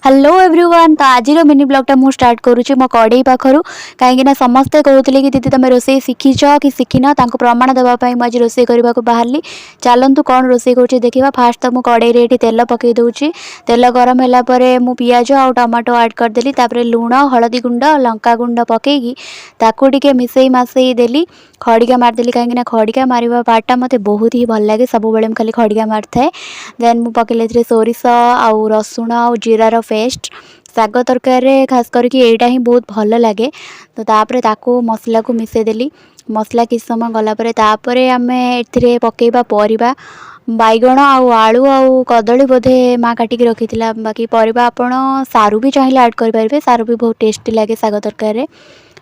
Hello everyone. तो आज mini ब्लॉगटा मु स्टार्ट करुँची मो कड़े पाखर कहीं समस्ते कहते कि दीदी तुम रोसे शिखीच कि शिखिन प्रमाण देवाई मुझे रोसे करने को बाहरी। चलतु कौन रोसे कर देखा। फास्ट तो मुझे कड़े तेल पकई दूची। तेल गरम होगापर मु पिज आ टमाटो ऐड करदेली। लुण हलदी गुंड लंका गुंड पकईकी ताकू मिसई मसई देली। खड़िका मारदेली कहीं खड़िका मारिबा पार्टा मते बहुत ही भल लगे। सब बेले खाली खड़िका मारिथाए। देन मु पकईले सोरिष आउ रसुण आ जीरार पेस्ट। शाग तरकारी खास करके एटा ही बहुत भल लगे। तो तापर ताकू मसला को मिसेदेली। मसला किस समय गलापर तापर आम ए पकेबा परिबा बैगण आउ आलू आउ कदली बोधे माँ काटिकी रखी बाकी परिबा आपण सारू भी चाहिए ऐड करेंगे। सारू भी बहुत टेस्टी लगे शाग तरकारी।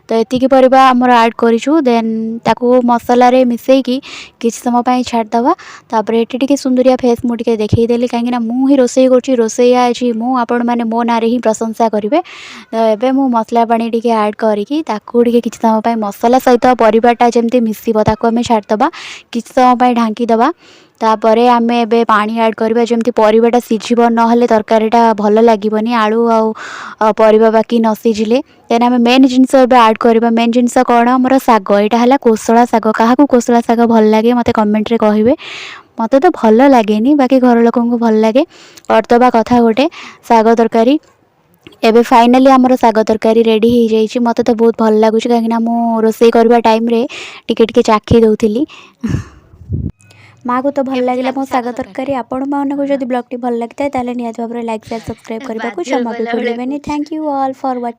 तो एतिकी परिबा आमर ऐड करूँ। देन ताकू मसला रे मिसेकी किछ समय पर छाड़दवा। तापर ये टिके सुंदरिया फेस मुझे देखईदेली कहीं मुझे रोसे कर रोसैया अच्छी आपण मैंने मो ना ही प्रशंसा करेंगे। तो एबे मु मसला पानी टिके ऐड करके किछ समय पर मसला सहित परिबाटा जमती मिसिबो ताकू आम छाड़दवा। किछ समय पर ढांकीदवा। तापर आम ए पानी ऐड करवा जमी परिबाटा सीझिब ना तरकारीटा भल लगे आलू आउ परिबा बाकी न सीझिले। देन आम मेन जिनस ऐड करवा। मेन जिनस कौन आमर शाग यहाँ है कोसला शाग। क्या कोसला शाग भल लगे मत कमेंट रे कहिबे। मत तो भल लगे बाकी घर लोक भल लगे। करदबा कथा गोटे शाग तरकारी। एबे फाइनाली आमर शाग तरकारी रेडी हो जाइए। मत तो बहुत भल लगुच कहीं मु रोसे करबा टाइम रे टिके टिके चाखी दउथिली। माँ को तो भल लगे मो शाग तरकारी। आपण मानक जब ब्लॉग टी भल लगता है निहत भाव लाइक शेयर सब्सक्राइब करने को जमा भी भूलें। Thank you all for watching.